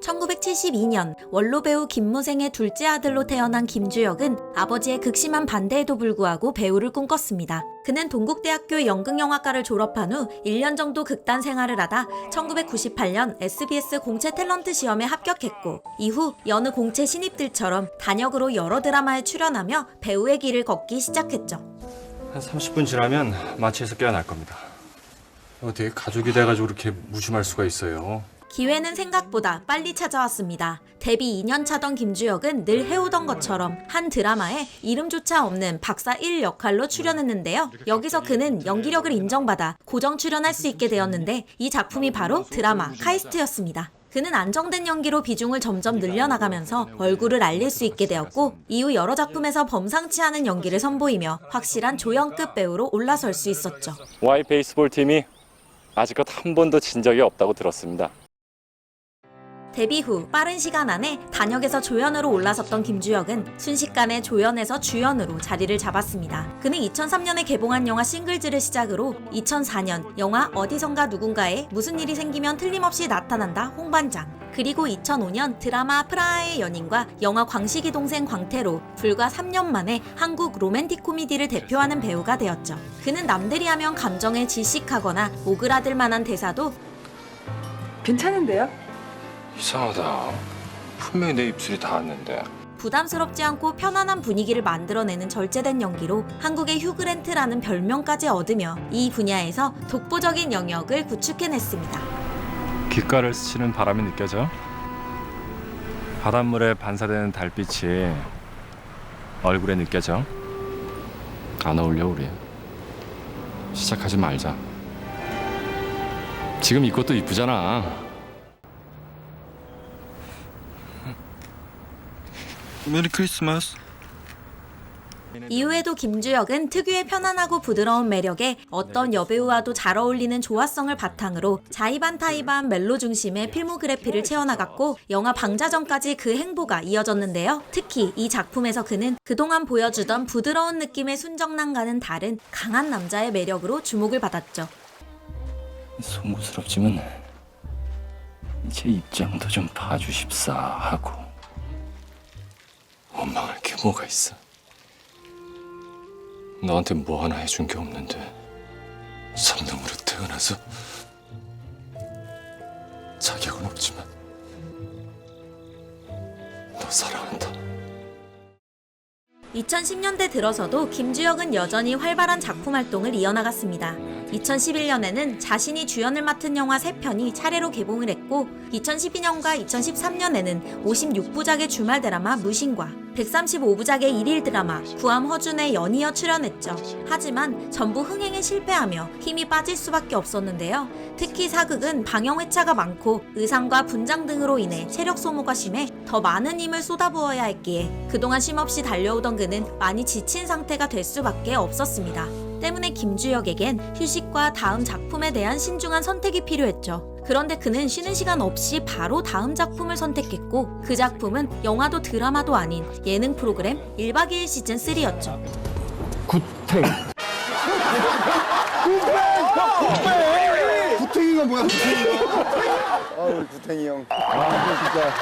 1972년 원로 배우 김무생의 둘째 아들로 태어난 김주혁은 아버지의 극심한 반대에도 불구하고 배우를 꿈꿨습니다. 그는 동국대학교 연극영화과를 졸업한 후 1년 정도 극단 생활을 하다 1998년 SBS 공채 탤런트 시험에 합격했고 이후 여느 공채 신입들처럼 단역으로 여러 드라마에 출연하며 배우의 길을 걷기 시작했죠. 한 30분 지나면 마취해서 깨어날 겁니다. 어떻게 가족이 돼가지고 그렇게 무심할 수가 있어요? 기회는 생각보다 빨리 찾아왔습니다. 데뷔 2년 차던 김주혁은 늘 해오던 것처럼 한 드라마에 이름조차 없는 박사 1 역할로 출연했는데요. 여기서 그는 연기력을 인정받아 고정 출연할 수 있게 되었는데 이 작품이 바로 드라마 카이스트였습니다. 그는 안정된 연기로 비중을 점점 늘려나가면서 얼굴을 알릴 수 있게 되었고 이후 여러 작품에서 범상치 않은 연기를 선보이며 확실한 조연급 배우로 올라설 수 있었죠. Y 베이스볼 팀이 아직껏 한 번도 진 적이 없다고 들었습니다. 데뷔 후 빠른 시간 안에 단역에서 조연으로 올라섰던 김주혁은 순식간에 조연에서 주연으로 자리를 잡았습니다. 그는 2003년에 개봉한 영화 싱글즈를 시작으로 2004년 영화 어디선가 누군가에 무슨 일이 생기면 틀림없이 나타난다 홍반장, 그리고 2005년 드라마 프라하의 연인과 영화 광식이 동생 광태로 불과 3년 만에 한국 로맨틱 코미디를 대표하는 배우가 되었죠. 그는 남들이 하면 감정에 질식하거나 오그라들 만한 대사도 괜찮은데요? 이상하다. 분명히 내 입술이 닿았는데. 부담스럽지 않고 편안한 분위기를 만들어내는 절제된 연기로 한국의 휴그랜트라는 별명까지 얻으며 이 분야에서 독보적인 영역을 구축해냈습니다. 귓가를 스치는 바람이 느껴져? 바닷물에 반사되는 달빛이 얼굴에 느껴져? 안 어울려 우리. 시작하지 말자. 지금 이 꽃도 이쁘잖아. 메리 크리스마스. 이후에도 김주혁은 특유의 편안하고 부드러운 매력에 어떤 여배우와도 잘 어울리는 조화성을 바탕으로 자이반타이반 멜로 중심의 필모그래피를 채워나갔고 영화 방자전까지 그 행보가 이어졌는데요. 특히 이 작품에서 그는 그동안 보여주던 부드러운 느낌의 순정남과는 다른 강한 남자의 매력으로 주목을 받았죠. 송구스럽지만 제 입장도 좀 봐주십사 하고. 원망할 게 뭐가 있어? 너한테 뭐 하나 해준 게 없는데 선능으로 태어나서 자격은 없지만 너 사랑한다. 2010년대 들어서도 김주혁은 여전히 활발한 작품 활동을 이어나갔습니다. 2011년에는 자신이 주연을 맡은 영화 3편이 차례로 개봉을 했고 2012년과 2013년에는 56부작의 주말 드라마 무신과 135부작의 일일 드라마 구암 허준의 연이어 출연했죠. 하지만 전부 흥행에 실패하며 힘이 빠질 수밖에 없었는데요. 특히 사극은 방영 회차가 많고 의상과 분장 등으로 인해 체력 소모가 심해 더 많은 힘을 쏟아부어야 했기에 그동안 쉼없이 달려오던 그는 많이 지친 상태가 될 수밖에 없었습니다. 때문에 김주혁에겐 휴식과 다음 작품에 대한 신중한 선택이 필요했죠. 그런데 그는 쉬는 시간 없이 바로 다음 작품을 선택했고 그 작품은 영화도 드라마도 아닌 예능 프로그램 1박 2일 시즌3였죠. 구탱. 구탱이가 뭐야, 구탱이가. 우리 구탱이 형. 진짜.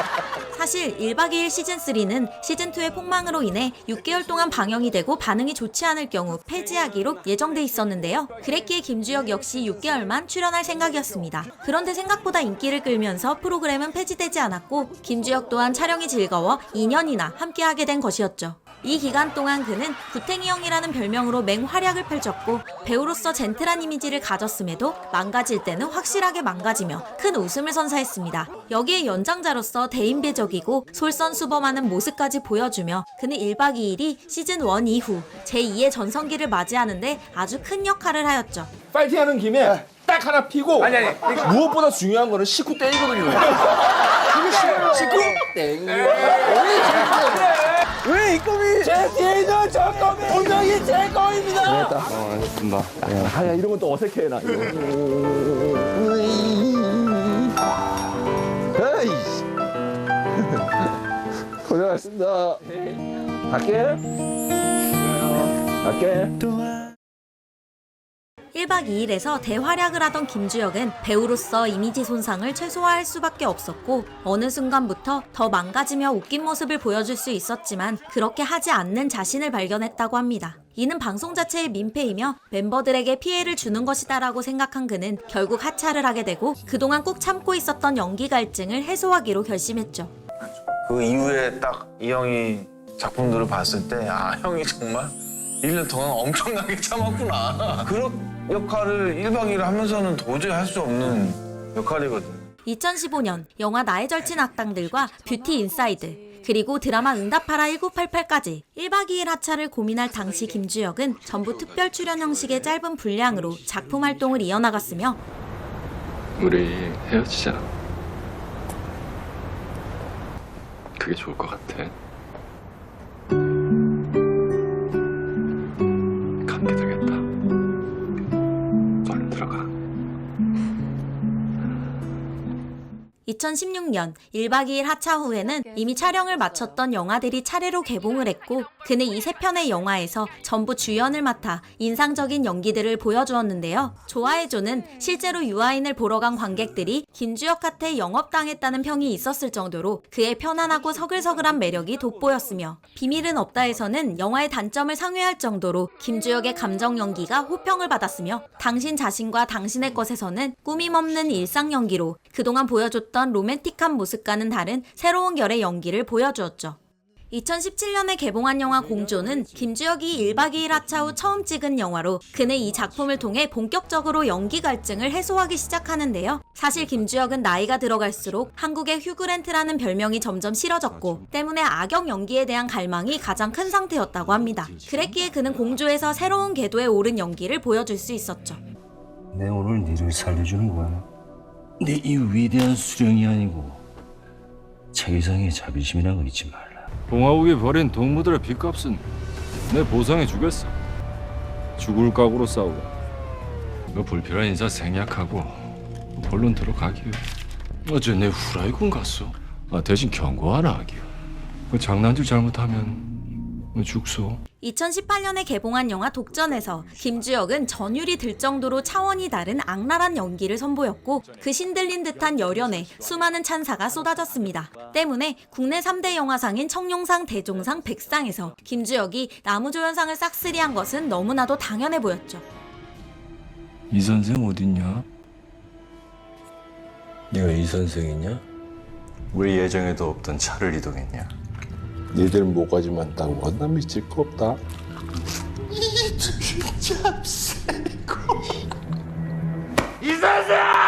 사실 1박 2일 시즌3는 시즌2의 폭망으로 인해 6개월 동안 방영이 되고 반응이 좋지 않을 경우 폐지하기로 예정돼 있었는데요. 그랬기에 김주혁 역시 6개월만 출연할 생각이었습니다. 그런데 생각보다 인기를 끌면서 프로그램은 폐지되지 않았고 김주혁 또한 촬영이 즐거워 2년이나 함께하게 된 것이었죠. 이 기간 동안 그는 구탱이 형이라는 별명으로 맹활약을 펼쳤고 배우로서 젠틀한 이미지를 가졌음에도 망가질 때는 확실하게 망가지며 큰 웃음을 선사했습니다. 여기에 연장자로서 대인배적이고 솔선수범하는 모습까지 보여주며 그는 1박 2일이 시즌1 이후 제2의 전성기를 맞이하는데 아주 큰 역할을 하였죠. 파이팅하는 김에 딱 하나 피고 무엇보다 중요한 거는 식구 땡이거든요. 식구 땡. 왜 이 꿈이 제 뒤에 있는 저 꿈이 분명히 제 꿈입니다. 알겠습니다. 아야 이런 건 또 어색해 나 이거. 에이씨. 고생하셨습니다. 갈게. 갈게. 1박 1박 2일에서 대활약을 하던 김주혁은 배우로서 이미지 손상을 최소화할 수밖에 없었고 어느 순간부터 더 망가지며 웃긴 모습을 보여줄 수 있었지만 그렇게 하지 않는 자신을 발견했다고 합니다. 이는 방송 자체의 민폐이며 멤버들에게 피해를 주는 것이다라고 생각한 그는 결국 하차를 하게 되고 그동안 꾹 참고 있었던 연기 갈증을 해소하기로 결심했죠. 그 이후에 딱 이 형이 작품들을 봤을 때 아, 형이 정말 1년 동안 엄청나게 참았구나. 그런 역할을 1박 2일 하면서는 도저히 할 수 없는 역할이거든. 2015년 영화 나의 절친 악당들과 뷰티 인사이드 그리고 드라마 응답하라 1988까지 1박 2일 하차를 고민할 당시 김주혁은 전부 특별 출연 형식의 짧은 분량으로 작품 활동을 이어나갔으며 우리 헤어지자. 그게 좋을 것 같아. 감기 들겠다. 얼른 들어가. 2016년 1박 2일 하차 후에는 이미 촬영을 마쳤던 영화들이 차례로 개봉을 했고 그는 이 3편의 영화에서 전부 주연을 맡아 인상적인 연기들을 보여주었는데요. 좋아해줘는 실제로 유아인을 보러 간 관객들이 김주혁한테 영업당했다는 평이 있었을 정도로 그의 편안하고 서글서글한 매력이 돋보였으며 비밀은 없다에서는 영화의 단점을 상회할 정도로 김주혁의 감정 연기가 호평을 받았으며 당신 자신과 당신의 것에서는 꾸밈없는 일상 연기로 그동안 보여줬던 로맨틱한 모습과는 다른 새로운 결의 연기를 보여주었죠. 2017년에 개봉한 영화 공조는 김주혁이 1박 2일 하차 후 처음 찍은 영화로 그는 이 작품을 통해 본격적으로 연기 갈증을 해소하기 시작하는데요. 사실 김주혁은 나이가 들어갈수록 한국의 휴그랜트라는 별명이 점점 싫어졌고 때문에 악역 연기에 대한 갈망이 가장 큰 상태였다고 합니다. 그랬기에 그는 공조에서 새로운 궤도에 오른 연기를 보여줄 수 있었죠. 내 오늘 니를 살려주는 거야. 내 이 위대한 수령이 아니고 자기상의 자비심이라는 거 잊지 말라. 공화국이 벌인 동무들의 빚값은 내 보상해 주겠어. 죽을 각오로 싸우고. 너 불필요한 인사 생략하고 본론 들어가기요. 어제 내 후라이군 갔어. 대신 경고 하나 하기요. 그 장난질 잘못하면 죽소. 2018년에 개봉한 영화 독전에서 김주혁은 전율이 들 정도로 차원이 다른 악랄한 연기를 선보였고 그 신들린 듯한 열연에 수많은 찬사가 쏟아졌습니다. 때문에 국내 3대 영화상인 청룡상, 대종상, 백상에서 김주혁이 나무조연상을 싹쓸이한 것은 너무나도 당연해 보였죠. 이 선생 어딨냐? 네가 이 선생이냐? 왜 예정에도 없던 차를 이동했냐? 니들 모가지만 딱 원나 미칠 거 없다. 이 선생!